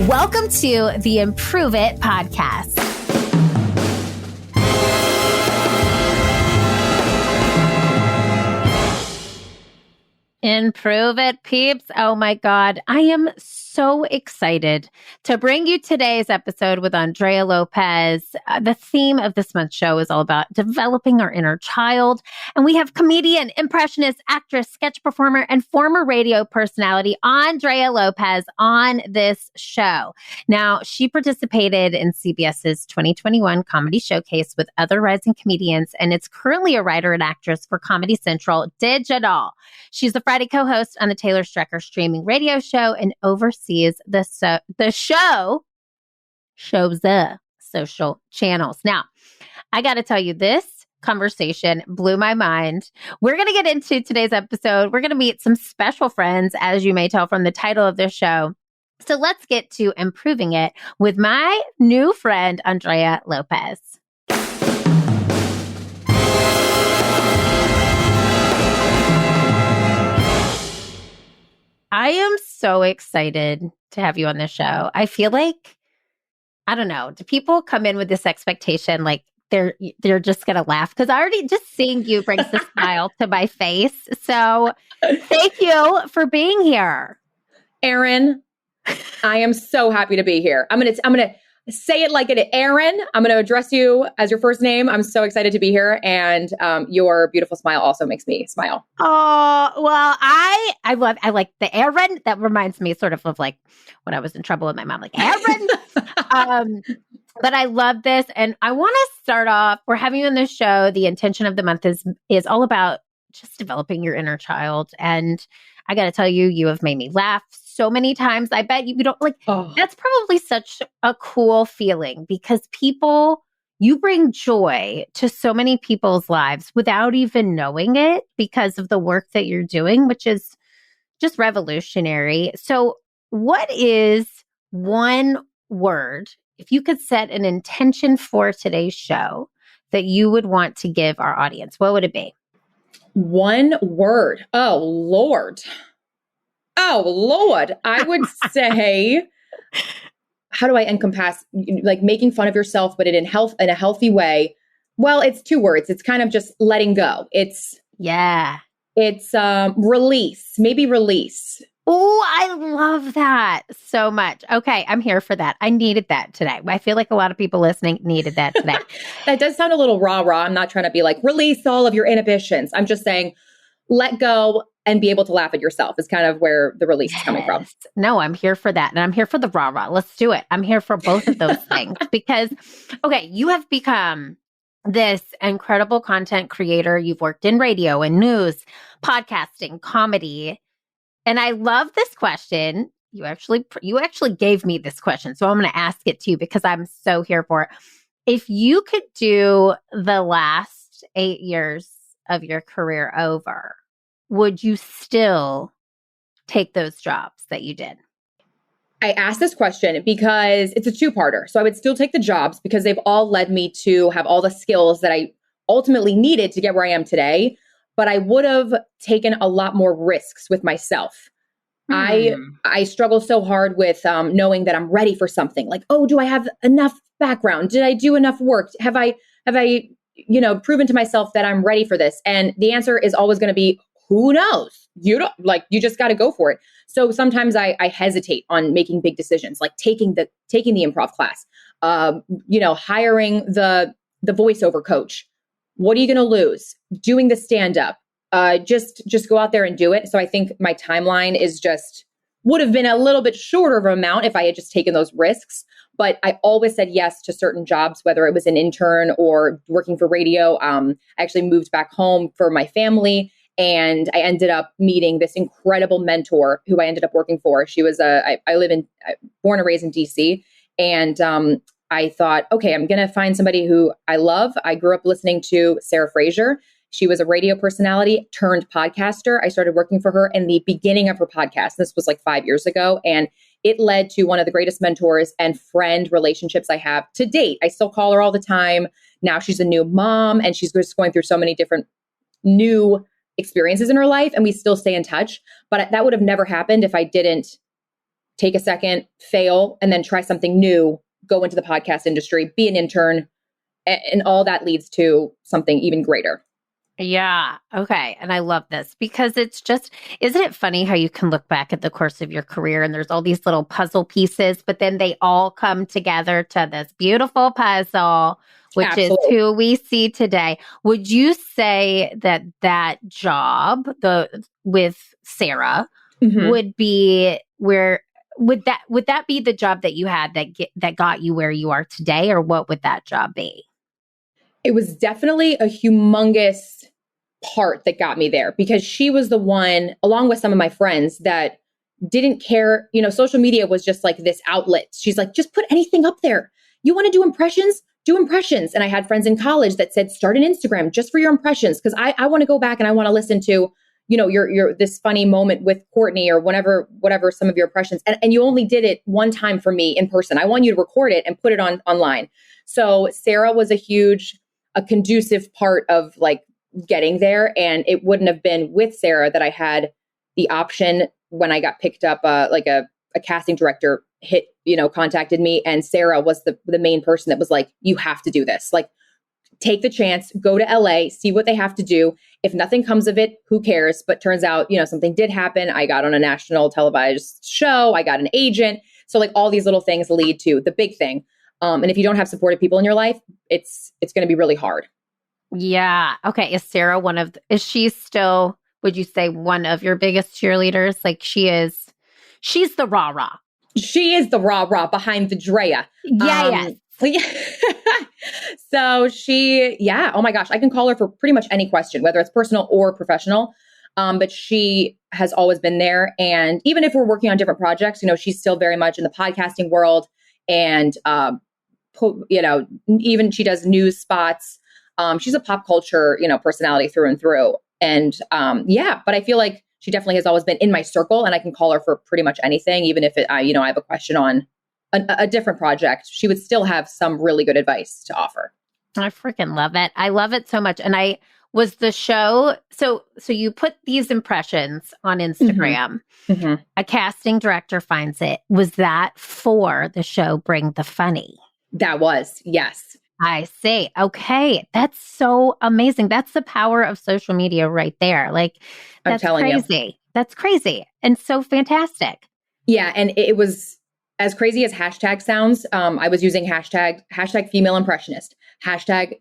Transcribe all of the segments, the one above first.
Welcome to the Improve It podcast. Improve It, peeps. Oh my God. I am so excited to bring you today's episode with Andrea Lopez. The theme of this month's show is all about developing our inner child. And we have comedian, impressionist, actress, sketch performer, and former radio personality Andrea Lopez on this show. Now, she participated in CBS's 2021 Comedy Showcase with other rising comedians, and is currently a writer and actress for Comedy Central Digital. She's the Friday co-host on the Taylor Strecker streaming radio show and oversees the show's social channels. Now, I got to tell you, this conversation blew my mind. We're going to get into today's episode. We're going to meet some special friends, as you may tell from the title of this show. So let's get to improving it with my new friend, Andrea Lopez. I am so excited to have you on the show. I feel like, I don't know, do people come in with this expectation like they're just going to laugh? Because already just seeing you brings a smile to my face. So thank you for being here. Erin, I am so happy to be here. I'm gonna say it like it, Erin. I'm going to address you as your first name. I'm so excited to be here. And your beautiful smile also makes me smile. Oh, well, I like the Erin. That reminds me sort of like when I was in trouble with my mom, like Erin. But I love this. And I want to start off, we're having you on this show. The intention of the month is all about just developing your inner child. And I got to tell you, you have made me laugh so many times. I bet you don't That's probably such a cool feeling because you bring joy to so many people's lives without even knowing it because of the work that you're doing, which is just revolutionary. So what is one word, if you could set an intention for today's show that you would want to give our audience, what would it be? One word. Oh, Lord. I would say, how do I encompass like making fun of yourself, but in a healthy way? Well, it's two words. It's kind of just letting go. It's release, maybe release. Oh, I love that so much. Okay, I'm here for that. I needed that today. I feel like a lot of people listening needed that today. That does sound a little rah-rah. I'm not trying to be like, release all of your inhibitions. I'm just saying, let go and be able to laugh at yourself is kind of where the release is coming from. No, I'm here for that. And I'm here for the rah-rah. Let's do it. I'm here for both of those things because, okay, you have become this incredible content creator. You've worked in radio and news, podcasting, comedy. And I love this question. You actually gave me this question. So I'm going to ask it to you because I'm so here for it. If you could do the last 8 years of your career over, would you still take those jobs that you did? I asked this question because it's a two-parter. So I would still take the jobs because they've all led me to have all the skills that I ultimately needed to get where I am today. But I would have taken a lot more risks with myself. I struggle so hard with knowing that I'm ready for something. Like, oh, do I have enough background? Did I do enough work? Have I proven to myself that I'm ready for this? And the answer is always going to be, who knows? You you just got to go for it. So sometimes I hesitate on making big decisions, like taking the improv class, hiring the voiceover coach. What are you going to lose? Doing the stand-up. Just go out there and do it. So I think my timeline would have been a little bit shorter of an amount if I had just taken those risks. But I always said yes to certain jobs, whether it was an intern or working for radio. I actually moved back home for my family. And I ended up meeting this incredible mentor who I ended up working for. She was born and raised in DC. And I thought, okay, I'm going to find somebody who I love. I grew up listening to Sarah Fraser. She was a radio personality turned podcaster. I started working for her in the beginning of her podcast. This was like 5 years ago. And it led to one of the greatest mentors and friend relationships I have to date. I still call her all the time. Now she's a new mom and she's just going through so many different new experiences in her life, and we still stay in touch. But that would have never happened if I didn't take a second, fail, and then try something new, go into the podcast industry, be an intern, and all that leads to something even greater. Yeah. Okay. And I love this because it's just, isn't it funny how you can look back at the course of your career and there's all these little puzzle pieces, but then they all come together to this beautiful puzzle, which Absolutely. is who we see today. Would you say that that job, with Sarah, would be where, would that be the job that you had that got you where you are today, or what would that job be? It was definitely a humongous part that got me there because she was the one, along with some of my friends, that didn't care. You know, social media was just like this outlet. She's like, just put anything up there. You want to do impressions? Do impressions. And I had friends in college that said, start an Instagram just for your impressions. Because I want to go back and I want to listen to, you know, your this funny moment with Kourtney or whatever some of your impressions. And you only did it one time for me in person. I want you to record it and put it online. So Sarah was a conducive part of like getting there. And it wouldn't have been with Sarah that I had the option when I got picked up, like a casting director contacted me, and Sarah was the main person that was like, you have to do this. Like, take the chance, go to LA, see what they have to do. If nothing comes of it, who cares? But turns out, something did happen. I got on a national televised show. I got an agent. So like all these little things lead to the big thing. And if you don't have supportive people in your life, it's going to be really hard. Yeah. Okay. Is Sarah is she still, would you say, one of your biggest cheerleaders? Like she's the rah-rah. She is the rah-rah behind the Drea. Yeah. So oh my gosh, I can call her for pretty much any question, whether it's personal or professional. But she has always been there. And even if we're working on different projects, she's still very much in the podcasting world. And, even she does news spots. She's a pop culture, personality through and through. And but I feel like she definitely has always been in my circle, and I can call her for pretty much anything, even if I have a question on a different project. She would still have some really good advice to offer. I freaking love it. I love it so much. And I was the show. So you put these impressions on Instagram. Mm-hmm. A casting director finds it. Was that for the show Bring the Funny? That was, yes. I see. Okay. That's so amazing. That's the power of social media right there. Like, that's crazy. You. That's crazy. And so fantastic. Yeah. And it was as crazy as hashtag sounds. I was using hashtag female impressionist, hashtag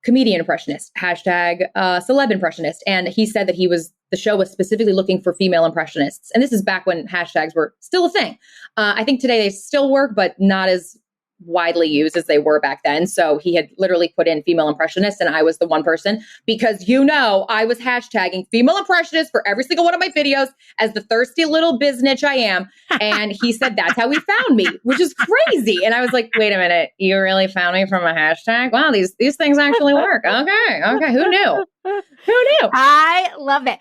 comedian impressionist, hashtag celeb impressionist. And he said that the show was specifically looking for female impressionists. And this is back when hashtags were still a thing. I think today they still work, but not as widely used as they were back then. So he had literally put in female impressionist, and I was the one person because I was hashtagging female impressionist for every single one of my videos as the thirsty little biznitch I am. And he said that's how he found me, which is crazy. And I was like, wait a minute, you really found me from a hashtag? Wow, these things actually work. Okay, who knew? Who knew? I love it.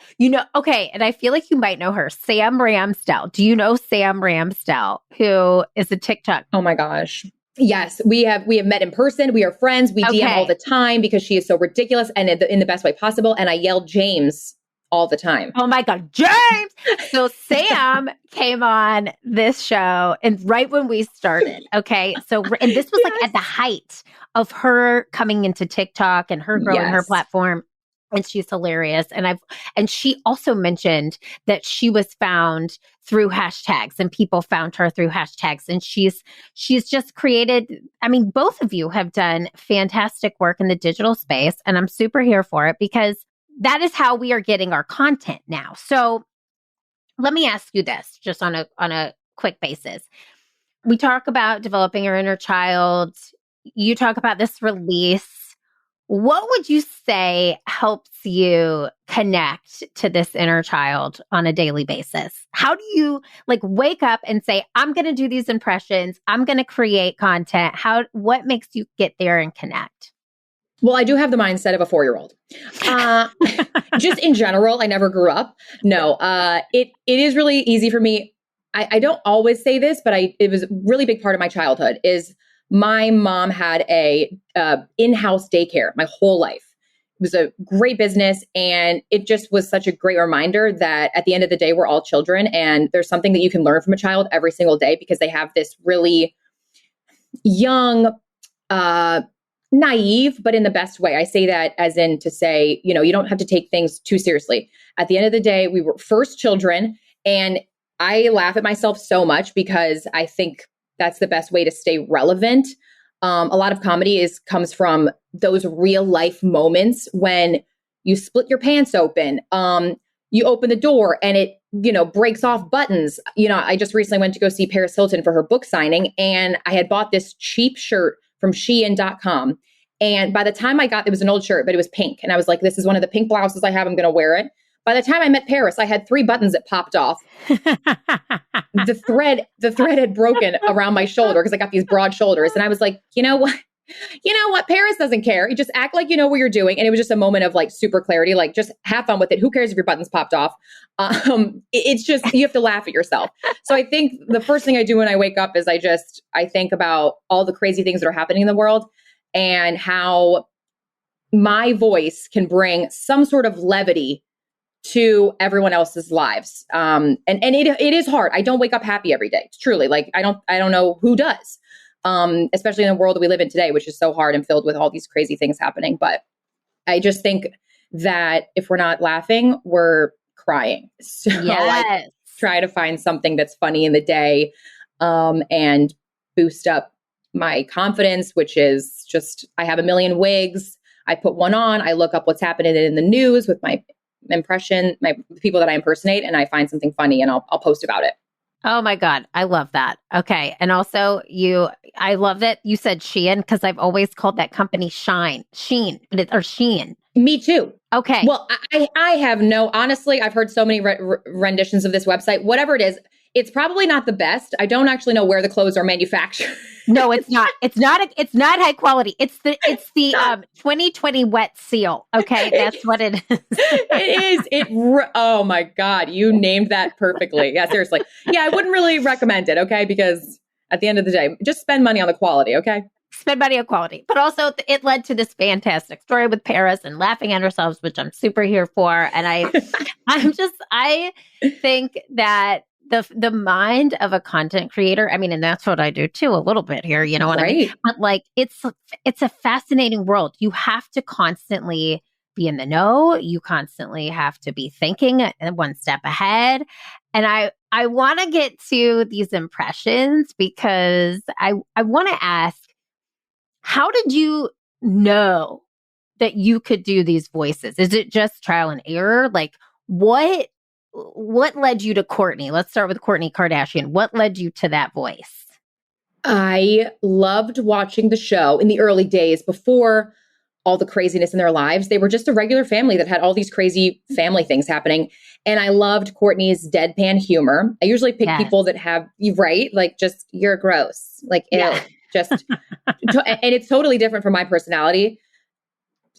Okay, and I feel like you might know her, Sam Ramsdell. Do you know Sam Ramsdell, who is a TikTok? Oh my gosh. Yes, we have met in person. We are friends. We DM all the time because she is so ridiculous and in the best way possible. And I yell James all the time. Oh my God, James! So Sam came on this show and right when we started. Okay, and this was like at the height of her coming into TikTok and her growing her platform. And she's hilarious. And she also mentioned that she was found through hashtags and people found her through hashtags. And she's just created, both of you have done fantastic work in the digital space. And I'm super here for it because that is how we are getting our content now. So let me ask you this, just on a quick basis. We talk about developing your inner child. You talk about this release. What would you say helps you connect to this inner child on a daily basis? How do you wake up and say, I'm going to do these impressions. I'm going to create content. What makes you get there and connect? Well, I do have the mindset of a 4-year-old. Just in general, I never grew up. No, it is really easy for me. I don't always say this, but it was a really big part of my childhood is my mom had a in-house daycare my whole life. It was a great business. And it just was such a great reminder that at the end of the day, we're all children. And there's something that you can learn from a child every single day because they have this really young, naive, but in the best way. I say that as in to say, you know, you don't have to take things too seriously. At the end of the day, we were first children. And I laugh at myself so much because I think that's the best way to stay relevant. A lot of comedy comes from those real life moments when you split your pants open, you open the door and it, you know, breaks off buttons. You know, I just recently went to go see Paris Hilton for her book signing, and I had bought this cheap shirt from Shein.com. And by the time it was an old shirt, but it was pink. And I was like, this is one of the pink blouses I have. I'm going to wear it. By the time I met Paris, I had 3 buttons that popped off. The thread had broken around my shoulder because I got these broad shoulders. And I was like, you know what? Paris doesn't care. You just act like you know what you're doing. And it was just a moment of like super clarity, like just have fun with it. Who cares if your buttons popped off? It's just, you have to laugh at yourself. So I think the first thing I do when I wake up is I think about all the crazy things that are happening in the world and how my voice can bring some sort of levity to everyone else's lives. And it is hard. I don't wake up happy every day. It's truly like, I don't know who does. Especially in the world that we live in today, which is so hard and filled with all these crazy things happening. But I just think that if we're not laughing, we're crying. So I try to find something that's funny in the day, and boost up my confidence, which is just, I have a million wigs. I put one on, I look up what's happening in the news with my people that I impersonate, and I find something funny and I'll post about it. Oh my God. I love that. Okay. And also I love that you said Shein because I've always called that company Shein, or Shein. Me too. Okay. Well, I have honestly, I've heard so many renditions of this website, whatever it is. It's probably not the best. I don't actually know where the clothes are manufactured. No, it's not. It's not high quality. It's the 2020 wet seal. Okay, that's what it is. It is. Oh my God, you named that perfectly. Yeah, seriously. Yeah, I wouldn't really recommend it. Okay, because at the end of the day, just spend money on the quality. Okay. Spend money on quality, but also it led to this fantastic story with Paris and laughing at ourselves, which I'm super here for. And I think that the mind of a content creator, I mean, and that's what I do too, a little bit here, you know what I mean? But like, it's a fascinating world. You have to constantly be in the know. You constantly have to be thinking one step ahead. And I want to get to these impressions because I want to ask, how did you know that you could do these voices? Is it just trial and error? Like what led you to Kourtney? Let's start with Kourtney Kardashian. What led you to that voice? I loved watching the show in the early days before all the craziness in their lives. They were just a regular family that had all these crazy family things happening. And I loved Kourtney's deadpan humor. I usually pick people that have, right? Like just, you're gross. Like, ew. Just, and it's totally different from my personality.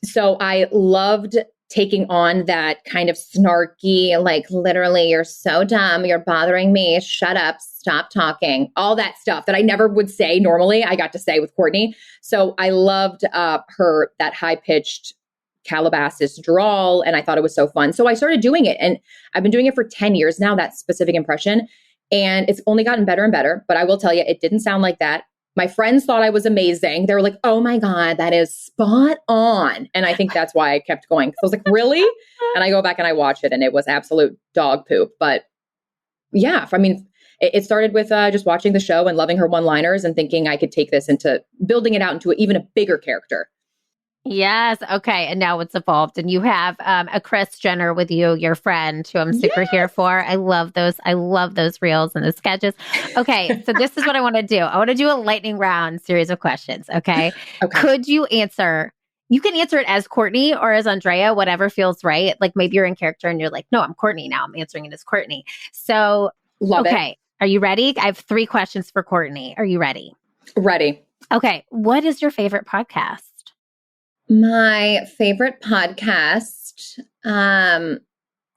So I loved taking on that kind of snarky, like literally, you're so dumb, you're bothering me, shut up, stop talking, all that stuff that I never would say normally, I got to say with Kourtney. So I loved that high-pitched Calabasas drawl, and I thought it was so fun. So I started doing it, and I've been doing it for 10 years now, that specific impression, and it's only gotten better and better, but I will tell you, it didn't sound like that. My friends thought I was amazing. They were like, oh my God, that is spot on. And I think that's why I kept going. I was like, really? And I go back and I watch it and it was absolute dog poop. But yeah, I mean, it started with just watching the show and loving her one-liners and thinking I could take this into building it out into even a bigger character. Yes. Okay. And now it's evolved. And you have a Kris Jenner with you, your friend, who I'm super here for. I love those. I love those reels and those sketches. Okay. So this is what I want to do. I want to do a lightning round series of questions. Okay. Could you answer? You can answer it as Kourtney or as Andrea, whatever feels right. Like maybe you're in character and you're like, no, I'm Kourtney now. I'm answering it as Kourtney. So, it. Are you ready? I have 3 questions for Kourtney. Are you ready? Ready. Okay. What is your favorite podcast? My favorite podcast,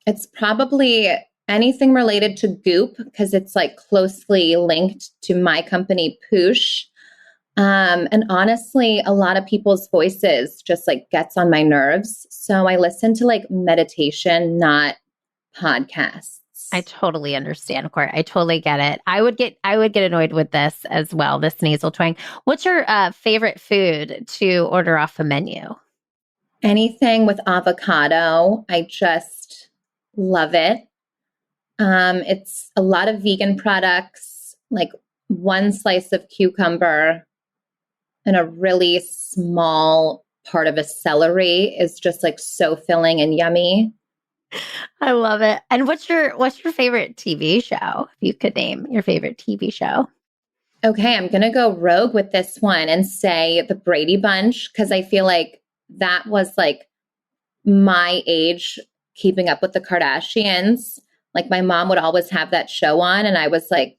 it's probably anything related to Goop because it's like closely linked to my company, Poosh. And honestly, a lot of people's voices just like gets on my nerves. So I listen to like meditation, not podcasts. I totally understand, Court. I totally get it. I would get annoyed with this as well, this nasal twang. What's your favorite food to order off a menu? Anything with avocado. I just love it. It's a lot of vegan products, like one slice of cucumber and a really small part of a celery is just like so filling and yummy. I love it. And what's your favorite TV show? If you could name your favorite TV show. Okay, I'm going to go rogue with this one and say The Brady Bunch, because I feel like that was like my age keeping up with the Kardashians. Like my mom would always have that show on and I was like,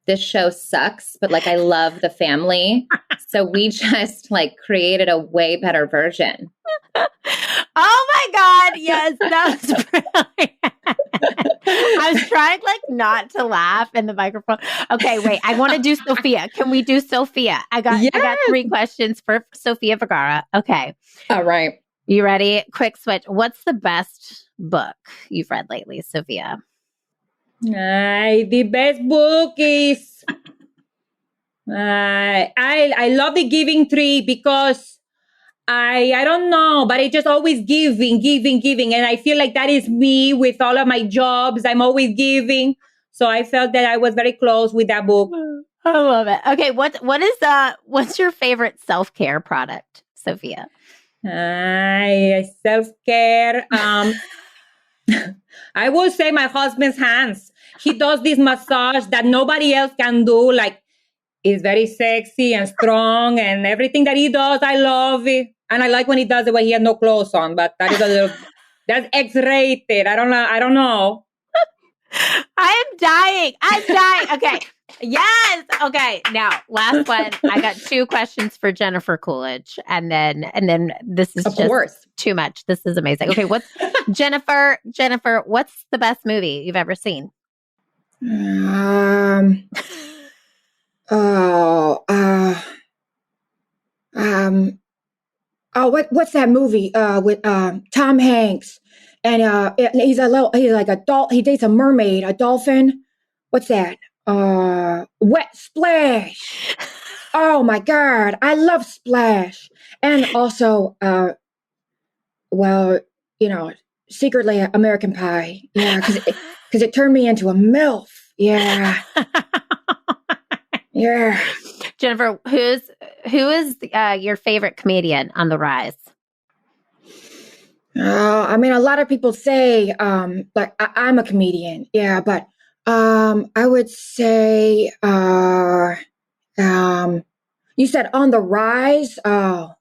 this show sucks, but like I love the family. So we just like created a way better version. Oh my God. Yes, that was brilliant. I was trying like not to laugh in the microphone. Okay, wait. I want to do Sophia. Can we do Sophia? I got 3 questions for Sophia Vergara. Okay. All right. You ready? Quick switch. What's the best book you've read lately, Sophia? The best book is I love The Giving Tree because I don't know, but it's just always giving. And I feel like that is me with all of my jobs. I'm always giving. So I felt that I was very close with that book. I love it. Okay, what's your favorite self-care product, Sophia? Self-care. I will say my husband's hands. He does this massage that nobody else can do. Like, it's very sexy and strong, and everything that he does, I love it. And I like when he does it when he has no clothes on, but that is a little, that's X-rated. I don't know. I am dying. Okay. Yes. Okay. Now, last one. I got 2 questions for Jennifer Coolidge, and then this is of just course too much. This is amazing. Okay, what's Jennifer? What's the best movie you've ever seen? What's that movie with Tom Hanks? And he's like he dates a mermaid, a dolphin. What's that? Wet Splash. Oh my God, I love Splash. And also, secretly American Pie. Yeah, because it turned me into a MILF. Yeah. Yeah. Jennifer, who is your favorite comedian on the rise? I mean, a lot of people say, like I'm a comedian. Yeah, but I would say, you said on the rise. Oh,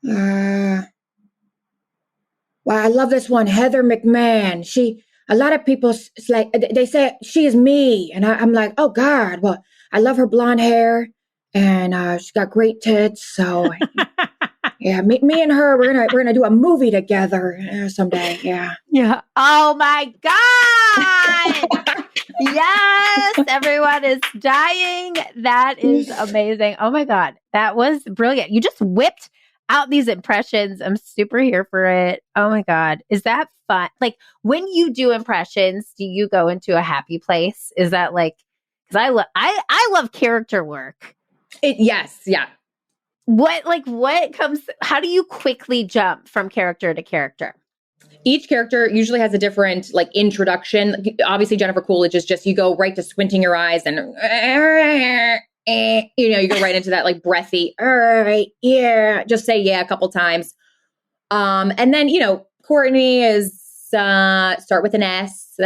well, I love this one, Heather McMahon. A lot of people they say she is me, and I'm like, oh God, well, I love her blonde hair, and she's got great tits. So, yeah, me and her, we're gonna do a movie together someday. Yeah. Yeah. Oh my God. Yes, everyone is dying. That is amazing. Oh my God, that was brilliant. You just whipped out these impressions. I'm super here for it. Oh my God, is that fun? Like when you do impressions, do you go into a happy place? Is that like? Because I love character work. Yes, yeah. What comes? How do you quickly jump from character to character? Each character usually has a different like introduction. Obviously, Jennifer Coolidge is just you go right to squinting your eyes and you go right into that like breathy. All right, yeah, just say yeah a couple times. And then Kourtney is start with an S.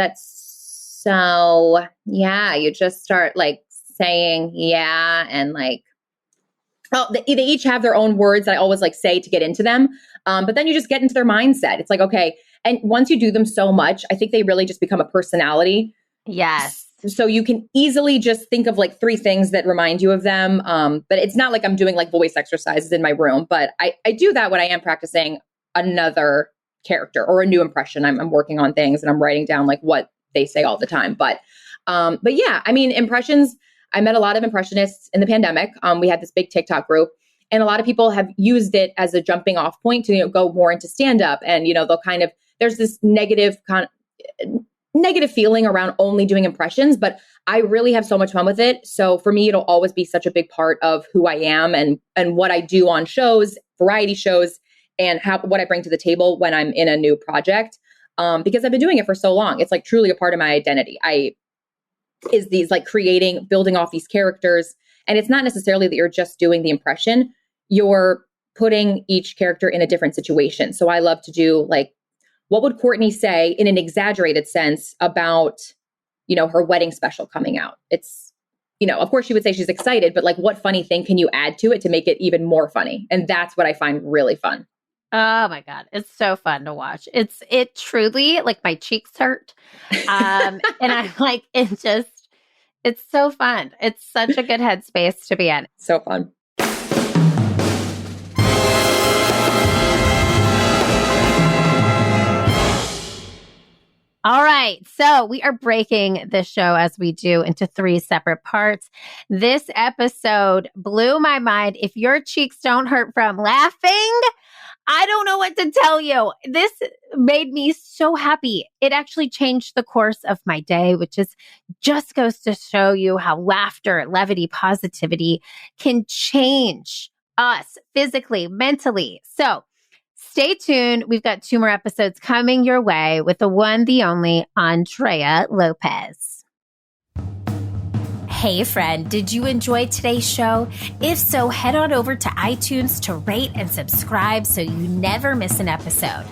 So yeah, you just start like saying yeah and like. Oh, they each have their own words that I always like say to get into them. But then you just get into their mindset. It's like, okay. And once you do them so much, I think they really just become a personality. Yes. So you can easily just think of like 3 things that remind you of them. But it's not like I'm doing like voice exercises in my room, but I do that when I am practicing another character or a new impression. I'm working on things and I'm writing down like what they say all the time. But yeah, I mean, impressions, I met a lot of impressionists in the pandemic. We had this big TikTok group, and a lot of people have used it as a jumping off point to go more into stand up. And they'll kind of, there's this negative feeling around only doing impressions, but I really have so much fun with it. So for me, it'll always be such a big part of who I am and what I do on shows, variety shows, and what I bring to the table when I'm in a new project. Because I've been doing it for so long. It's like truly a part of my identity. Is these like building off these characters. And it's not necessarily that you're just doing the impression, you're putting each character in a different situation. So I love to do like, what would Kourtney say in an exaggerated sense about, her wedding special coming out? It's, of course she would say she's excited, but like what funny thing can you add to it to make it even more funny? And that's what I find really fun. Oh my God. It's so fun to watch. It truly, like, my cheeks hurt. And I'm like, it's so fun. It's such a good headspace to be in. So fun. All right. So we are breaking this show, as we do, into 3 separate parts. This episode blew my mind. If your cheeks don't hurt from laughing, I don't know what to tell you. This made me so happy. It actually changed the course of my day, which just goes to show you how laughter, levity, positivity can change us physically, mentally. So stay tuned. We've got 2 more episodes coming your way with the one, the only Andrea Lopez. Hey friend, did you enjoy today's show? If so, head on over to iTunes to rate and subscribe so you never miss an episode.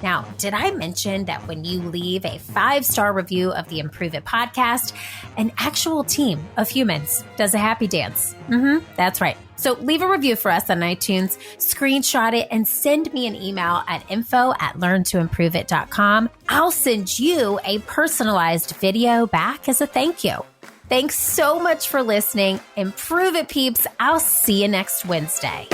Now, did I mention that when you leave a 5-star review of the Improve It podcast, an actual team of humans does a happy dance? That's right. So leave a review for us on iTunes, screenshot it, and send me an email at info@learntoimproveit.com. I'll send you a personalized video back as a thank you. Thanks so much for listening. Improve it, peeps. I'll see you next Wednesday.